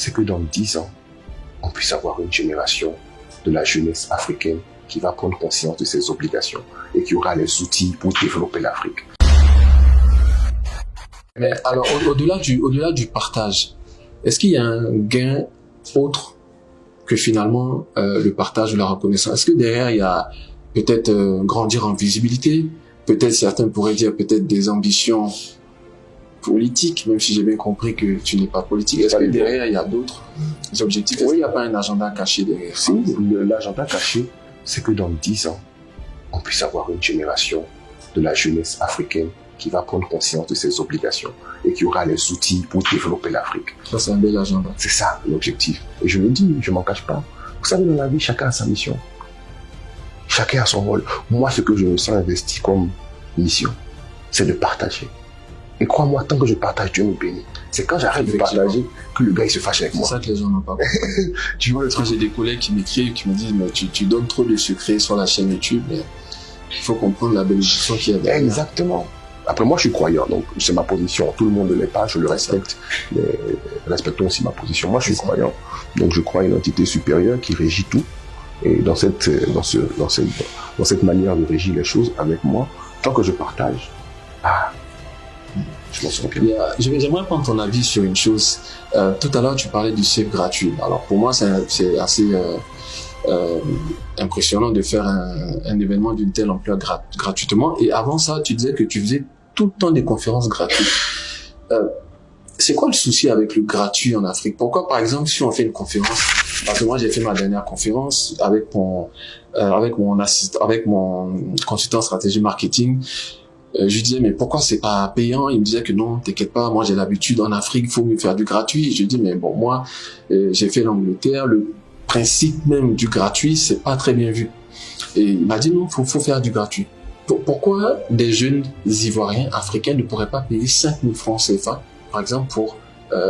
c'est que dans 10 ans, on puisse avoir une génération de la jeunesse africaine qui va prendre conscience de ses obligations et qui aura les outils pour développer l'Afrique. Mais alors, au-delà du partage, est-ce qu'il y a un gain autre que finalement le partage ou la reconnaissance? Est-ce que derrière, il y a peut-être grandir en visibilité? Peut-être certains pourraient dire peut-être des ambitions politiques, même si j'ai bien compris que tu n'es pas politique. Est-ce que derrière, il y a d'autres objectifs? Est-ce qu'il n'y a pas un agenda caché derrière? Si, l'agenda caché, c'est que dans 10 ans, on puisse avoir une génération de la jeunesse africaine qui va prendre conscience de ses obligations et qui aura les outils pour développer l'Afrique. Ça, c'est un bel agenda. C'est ça l'objectif. Et je le dis, je m'en cache pas. Vous savez, dans la vie, chacun a sa mission. Chacun a son rôle. Moi, ce que je me sens investi comme mission, c'est de partager. Et crois-moi, tant que je partage, Dieu me bénit. C'est quand j'arrête de partager que le gars il se fâche avec moi. C'est ça que les gens n'ont pas compris. Tu vois, j'ai des collègues qui m'écrivent, qui me disent mais tu donnes trop de secrets sur la chaîne YouTube, mais il faut comprendre la bénédiction qu'il y a derrière. Exactement. Après, moi, je suis croyant, donc c'est ma position. Tout le monde ne l'est pas, je le respecte. Mais respectons aussi ma position. Moi, je suis croyant, donc je crois à une entité supérieure qui régit tout. Et dans cette manière de régir les choses avec moi, tant que je partage, je m'en sors bien. J'aimerais prendre ton avis sur une chose. Tout à l'heure, tu parlais du CEP gratuit. Alors, pour moi, c'est assez impressionnant de faire un événement d'une telle ampleur gratuitement. Et avant ça, tu disais que tu faisais tout le temps des conférences gratuites. C'est quoi le souci avec le gratuit en Afrique? Pourquoi, par exemple, si on fait une conférence, parce que moi j'ai fait ma dernière conférence avec mon consultant stratégie marketing, je lui disais mais pourquoi c'est pas payant? Il me disait que non, t'inquiète pas, moi j'ai l'habitude en Afrique, il faut mieux faire du gratuit. Je lui dis mais bon, moi j'ai fait l'Angleterre, le principe même du gratuit c'est pas très bien vu. Et il m'a dit non, faut faire du gratuit. Pourquoi des jeunes Ivoiriens, Africains ne pourraient pas payer 5 000 francs CFA, par exemple, pour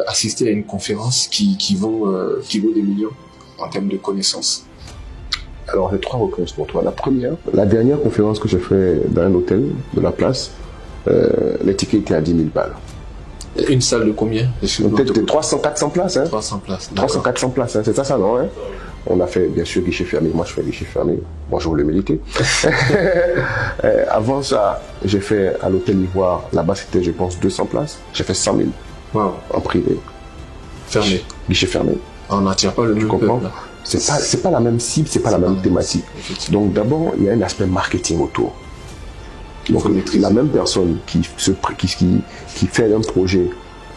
assister à une conférence qui vaut des millions en termes de connaissances? Alors, j'ai 3 réponses pour toi. La première, la dernière conférence que j'ai faite dans un hôtel de la place, les tickets étaient à 10 000 balles. Une salle de combien? Peut-être 300-400 places. 300 places. 300-400 places, hein. C'est ça, non hein? On a fait, bien sûr, guichet fermé. Moi, je fais guichet fermé. Bon, je voulais militer. Avant ça, j'ai fait à l'hôtel Ivoire. Là-bas, c'était, je pense, 200 places. J'ai fait 100 000 en privé. Fermé. Guichet fermé. On n'attire pas le même peuple. C'est pas la même cible, c'est pas la même thématique. Donc, d'abord, il y a un aspect marketing autour. Donc, la même personne qui fait un projet,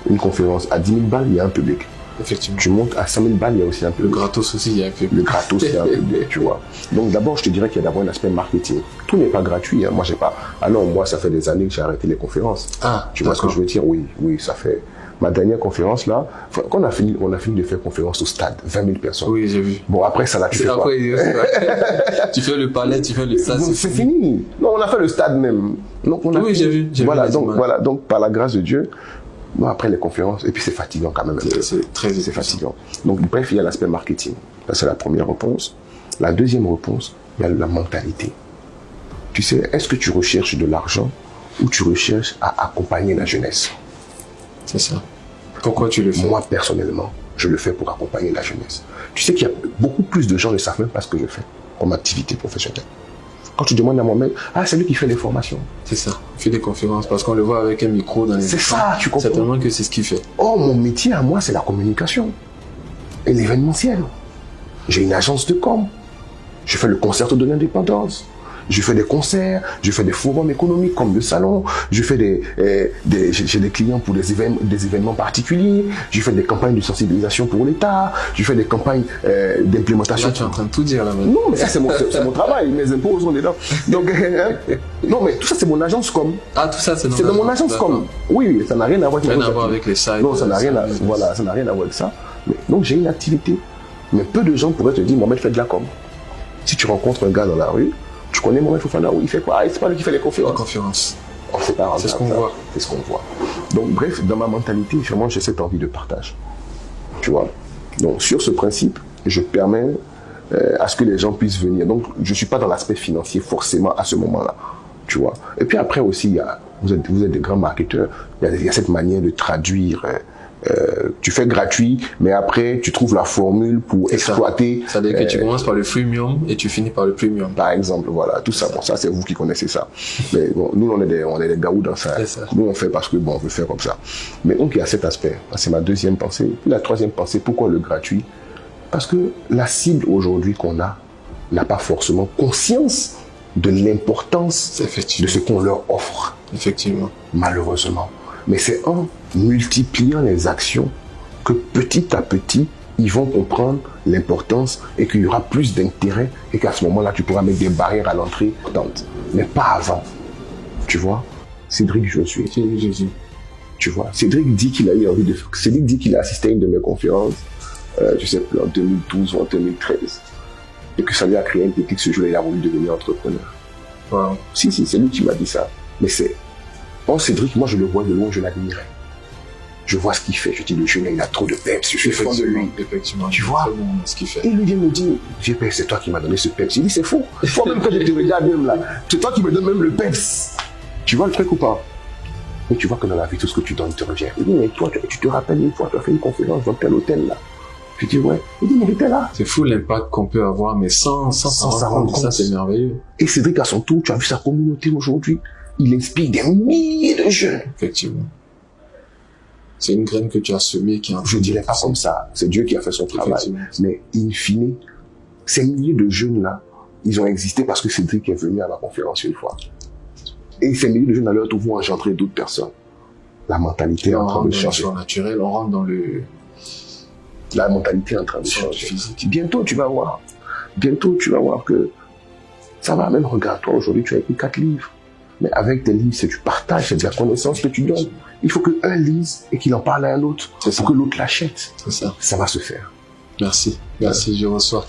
une conférence à 10 000 balles, il y a un public. Effectivement. Tu montes à 5 000 balles, il y a aussi un public. Le gratos aussi, il y a un public. Le gratos, il y a un public, tu vois. Donc d'abord, je te dirais qu'il y a d'abord un aspect marketing. Tout n'est pas gratuit. Hein. Moi, j'ai pas. Ah non, moi, ça fait des années que j'ai arrêté les conférences. Tu vois ce que je veux dire? Oui, ça fait. Ma dernière conférence là, quand on a fini de faire conférence au stade, 20 000 personnes. Oui, j'ai vu. Bon, après ça là, tu fais quoi? Tu fais le palais, tu fais le stade. C'est fini. Non, on a fait le stade même. Donc, oui, j'ai vu. Donc par la grâce de Dieu. Bon, après les conférences, et puis c'est fatigant quand même. C'est fatigant. Donc bref, il y a l'aspect marketing. Ça, c'est la première réponse. La deuxième réponse, il y a la mentalité. Tu sais, est-ce que tu recherches de l'argent ou tu recherches à accompagner la jeunesse? C'est ça. Pourquoi tu le fais? Moi, personnellement, je le fais pour accompagner la jeunesse. Tu sais qu'il y a beaucoup plus de gens qui ne savent même pas ce que je fais comme activité professionnelle. Quand tu demandes à moi-même, c'est lui qui fait les formations. C'est ça, il fait des conférences parce qu'on le voit avec un micro dans les C'est ça, tu comprends. Certainement que c'est ce qu'il fait. Oh, mon métier à moi, c'est la communication et l'événementiel. J'ai une agence de com. Je fais le concerto de l'indépendance. Je fais des concerts, je fais des forums économiques comme le salon, je fais j'ai des clients pour des événements particuliers, je fais des campagnes de sensibilisation pour l'État, je fais des campagnes d'implémentation. Là, tu es en train de tout dire là maintenant. Non, mais ça c'est mon travail, mes impôts sont dedans. Donc, non, mais tout ça c'est mon agence com. Tout ça c'est dans mon agence com. Oui, ça n'a rien à voir avec les sites. Non, ça n'a rien à voir avec ça. Mais, donc j'ai une activité. Mais peu de gens pourraient te dire, Mohamed fait de la com. Si tu rencontres un gars dans la rue, tu connais Mohamed Fofana, il fait quoi? C'est pas lui qui fait les conférences. C'est ce qu'on voit. C'est ce qu'on voit. Donc bref, dans ma mentalité, vraiment, j'ai cette envie de partage. Tu vois? Donc sur ce principe, je permets à ce que les gens puissent venir. Donc je ne suis pas dans l'aspect financier forcément à ce moment-là. Tu vois? Et puis après aussi, vous êtes des grands marketeurs. Il y a cette manière de traduire Tu fais gratuit, mais après, tu trouves la formule pour exploiter. C'est-à-dire que tu commences par le freemium et tu finis par le premium. Par exemple, voilà, tout ça. Bon, ça, c'est vous qui connaissez ça. Mais bon, nous, on est des garous dans ça. Nous, on fait parce que, bon, on veut faire comme ça. Mais donc, il y a cet aspect. C'est ma deuxième pensée. La troisième pensée, pourquoi le gratuit? Parce que la cible aujourd'hui qu'on a n'a pas forcément conscience de l'importance de ce qu'on leur offre. Effectivement. Malheureusement. Mais c'est en multipliant les actions que petit à petit, ils vont comprendre l'importance et qu'il y aura plus d'intérêt et qu'à ce moment-là, tu pourras mettre des barrières à l'entrée. Mais pas avant. Tu vois, Cédric Josué. Tu vois, Cédric dit qu'il a eu envie de... Cédric dit qu'il a assisté à une de mes conférences, je sais plus, en 2012 ou en 2013. Et que ça lui a créé un déclic ce jour-là, il a voulu devenir entrepreneur. Wow. Si, c'est lui qui m'a dit ça. Mais c'est... Oh, Cédric, moi je le vois de loin, je l'admirais. Je vois ce qu'il fait. Je dis, le jeune, il a trop de peps. Je suis fan de lui. Effectivement. Tu vois ce qu'il fait. Et lui vient me dire, c'est toi qui m'as donné ce peps. Il dit, c'est faux. Toi, même quand je te regarde même là, c'est toi qui me donnes même le peps. Tu vois le truc ou pas? Mais tu vois que dans la vie, tout ce que tu donnes te revient. Il dit, mais toi, tu te rappelles une fois, tu as fait une conférence dans tel hôtel là. Je dis, ouais. Il dit, mais il était là. C'est fou l'impact qu'on peut avoir, mais sans s'en rendre compte. Ça, c'est merveilleux. Et Cédric, à son tour, tu as vu sa communauté aujourd'hui. Il inspire des milliers de jeunes. Effectivement. C'est une graine que tu as semée qui est en train Je dirais pas comme ça. C'est Dieu qui a fait son travail. Mais in fine, ces milliers de jeunes-là, ils ont existé parce que Cédric est venu à la conférence une fois. Et ces milliers de jeunes, à leur tour, vont engendrer d'autres personnes. La mentalité est en train de changer. Naturel, on rentre dans le... La mentalité est en train de changer. Bientôt, tu vas voir. Bientôt, tu vas voir que ça va. Même regarde-toi, aujourd'hui, tu as écrit 4 livres. Mais avec tes livres, c'est du partage, c'est de la connaissance que tu donnes. Il faut qu'un lise et qu'il en parle à un autre. Pour que l'autre l'achète. C'est ça. Ça va se faire. Merci. Merci, je reçois.